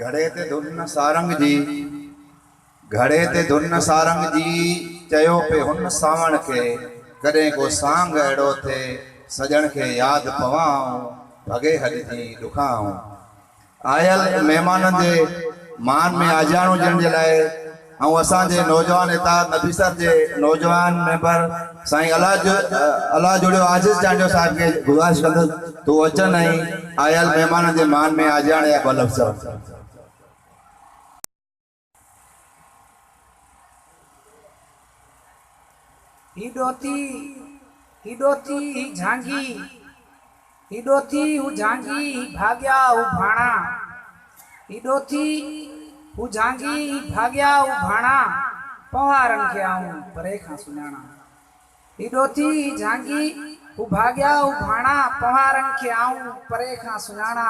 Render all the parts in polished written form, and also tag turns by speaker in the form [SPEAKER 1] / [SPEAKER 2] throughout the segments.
[SPEAKER 1] घड़े ते धुन सारंग जी घड़े ते धुन सारंग जी चयो पे हुन सावण के कॾहिं को सांग अहिड़ो थे सजण खे यादि पवाऊं भॻे हल जी ॾुखाऊं। आयल महिमाननि जे मान में आजाणो ॾियण जे लाइ ऐं असांजे नौजवान नेता नबीसर जे नौजवान मेंबर साईं अला जुड़ियो आज़ीज़ चांडियो साहिब खे गुज़ारिश कंदुसि तूं अचनि ऐं आयल महिमाननि जे मान में आजाण या ॿ लफ़्ज़।
[SPEAKER 2] हिडोती झांगी भाग्या उभाणा हिडोती भाग्या उभाणा पवारन के आऊं परे खां सुञाणा। हिडोती झांगी भाग्या उभाणा पवारन के आऊं परे खां सुञाणा।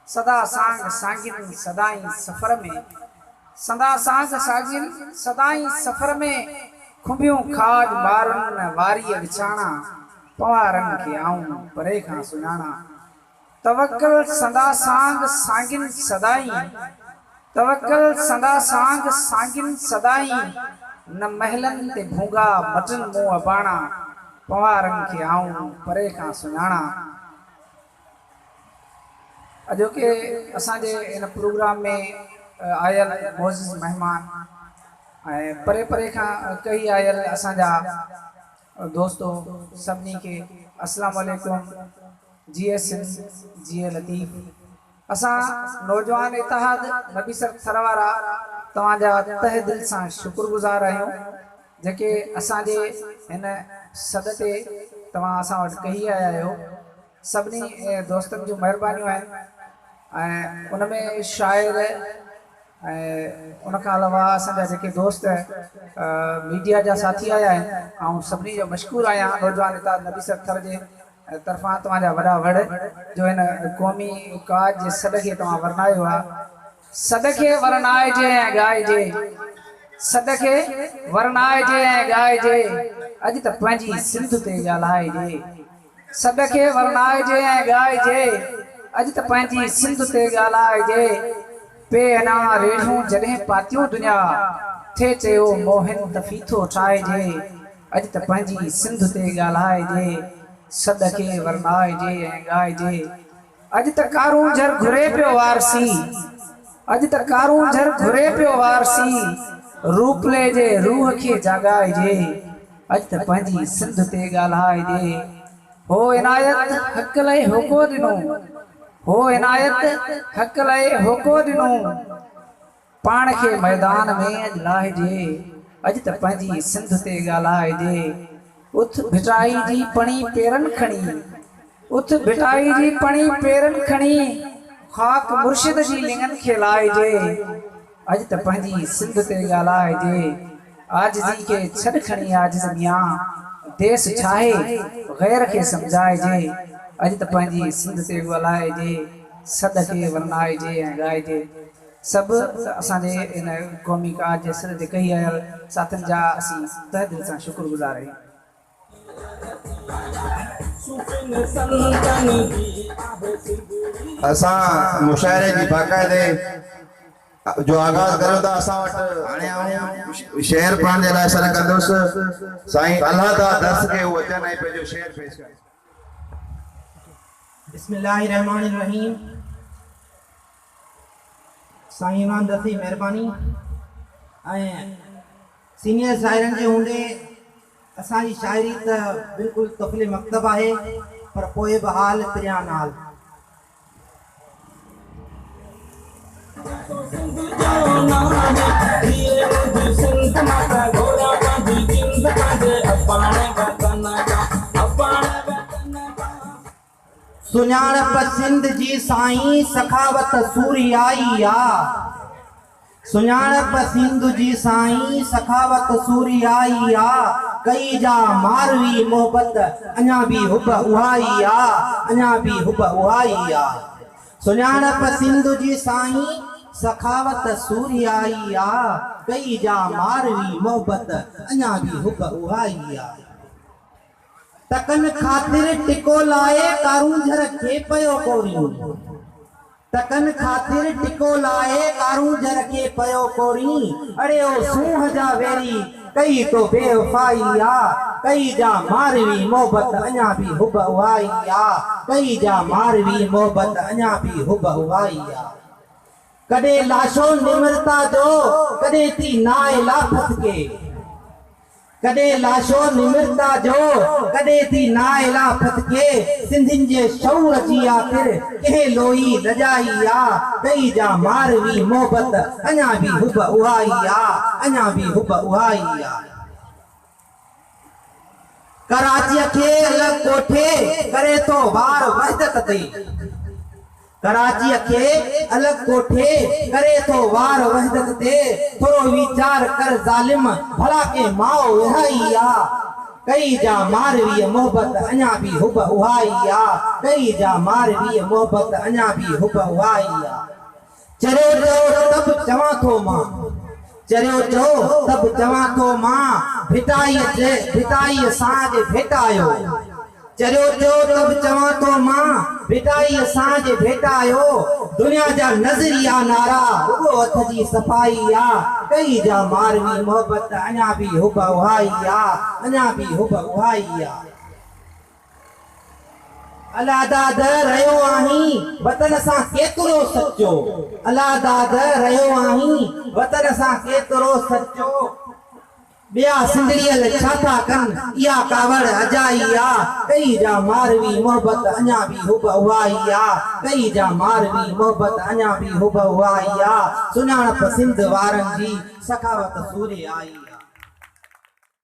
[SPEAKER 2] सदा सांग सांगिन सदाई सफर में सदा सांग सांगिन सदाई सफर में खुबियों खाज बारन वारी विछाणा पवारन के आऊं परे खां सुञाणा। तवक्कल सदा सांग सांगिन सदाई तवक्कल सदा सांग सांगिन सदाई न महलन ते भूंगा मटन मुंह अबाणा पवारन के आऊं परे खां सुञाणा। अजो के असांजे इन प्रोग्राम में आयल मोज़िज़ मेहमान परे परे खां कई आयल असांजा दोस्तों सभिनी के अस्सलाम वालेकुम जीएस जीए लतीफ़। असां नौजवान इतिहाद नबीसर थरवारा तव्हांजा तहे दिल सां शुक्रगुज़ार आहियूं जेके असांजे हिन सद ते तव्हां असां वटि कही आया आहियो। सभिनी दोस्तनि जूं महिरबानियूं आहिनि ऐं उन में शाइर उन खां अलावा असांजा जेके दोस्त मीडिया जा साथी आया आहिनि ऐं सभिनी जो मशकूर आहियां नौजवान इतिहाद नबीसर थर जे तरफ़ां तव्हांजा वॾा वड़ जो हिन क़ौमी काज जे सॾ खे तव्हां वरनायो आहे। सॾ खे वरनाइजे ऐं ॻाइजे सॾ खे वरनाइजे ऐं ॻाइजे अॼु त पंहिंजी सिंध ते ॻाल्हाइजे। सॾ खे वरनाइजे ऐं ॻाइजे अॼु त पंहिंजी सिंध ते ॻाल्हाइजे। पे अना रेढ़ूं जॾहिं पातियूं दुनिया थे चयो मोहिन त फीथो ठाहिजे अॼु त पंहिंजी सिंध ते ॻाल्हाइजे। सॾ खे वरनाइजे ऐं ॻाइजे अॼु त कारूं झर घुरे पियो वारसी अॼु त कारूं झर घुरे पियो वारसी रूपले जे रूह खे जाॻाइजे अॼु त पंहिंजी सिंध ते ॻाल्हाइजे। हो इनायत हक़ लाइ होको ॾिनो हो इनायत हक़ लाइ होको ॾिनो पाण खे मैदान में लाहिजे अॼु त पंहिंजी सिंध ते ॻाल्हाइजे। उथ भिटाई जी पणी पेरनि खणी उथ भिटाई जी पणी पेरनि खणी ख़ाक मुर्शिद जी लिंगनि खे लाहिजे अॼु त पंहिंजी सिंध ते ॻाल्हाइजे। आजिज़ी खे छॾ खणी आजिज़ मियां देस छाहे ग़ैर खे सम्झाइजे अॼु त पंहिंजी सिंध ते ॻाल्हाइजे। सॾ खे वरनाइजे ऐं ॻाइजे। सभु असांजे इन क़ौमी काज जे सॾ ते कई आयल साथियुनि जा असीं तहे दिल सां शुक्रगुज़ार आहियूं।
[SPEAKER 1] असां मुशाइरे जी बाक़ाइदे जो आगाज़ करियो था असां वटि हाणे आऊं शेर पढ़ण जे लाइ सॾ कंदुसि साईं अल्लाह दा दर्स खे उहो अचनि ऐं पंहिंजो शेर पेश कनि।
[SPEAKER 3] बिस्मिल्लाहिर्रहमानिर्रहीम। साईं इमाम दफ़ी महिरबानी ऐं सीनियर शाइरनि जे हूंदे असांजी शाइरी त बिल्कुलु तफ़ले मकतब आहे पर पोइ बि हाल प्रिया नाल। सुञाणप सिंध जी साईं सखावत सूरी आई आ सुञाणप सिंध जी साईं सखावत सूरी आई आ कई जा मारवी मोहब्बत अञा भी हुब उहाई आ अञा भी हुब उहाई आ। सुञाणप सिंध जी साईं सखावत सूरी आई आ कई जा मारवी मोहब्बत अञा भी हुब उहाई आ। तकन खातिर टिको लाए कारूं झर खे पयो कोरियूं तकन खातिर टिको लाए कारू जर के पयो कोरी अरे ओ सूह जा वेरी कई तो बेवफाई आ कई जा मारवी मोहब्बत अञा भी हुब उहाई आ कई जा मारवी मोहब्बत अञा भी हुब उहाई आ कदे लाशो निमरता जो कदे थी नाए लाफत के कदे लाशो निमरता जो कदे थी नाए लाफत के सिंधिन जे शौर जी आखिर के लोई लजाई आ कई जा मारवी मोहब्बत अञा भी हुब उहाई आ अञा भी हुब उहाई आ कराची के अलग कोठे करे तो वार वहदत ते कराची के अलग कोठे करे तो वार वहदत ते थोरो विचार कर जालिम भला के माओ यही आ कई जा मारवी मोहब्बत अञा भी हुब उहाई आ कई जा मारवी मोहब्बत अञा भी हुब उहाई आ चरियो जो तब चवां थो मां चरियो जो तब चवां थो मां भिटाई साज भेटायो चरियो जो तब चवां थो मां भिटाई साज भेटायो दुनिया जा नजरिया नारा रुगो हथ जी सफाई आ कई जा मारवी मोहब्बत अञा भी हुब उहाई आ अञा भी हुब उहाई आ अलादाद रहियो आहीं वतन सां केतिरो सचो अलादाद रहियो आहीं वतन सां केतिरो सचो बिया सिंधड़ियल छा था कन इहा कावड़ अजाई आ कई जा मारवी मोहब्बत अञा भी हुब उहाई आ कई जा मारवी मोहब्बत अञा भी हुब उहाई आ सुञाणप सिंध वारनि जी सखावत सूरे आई।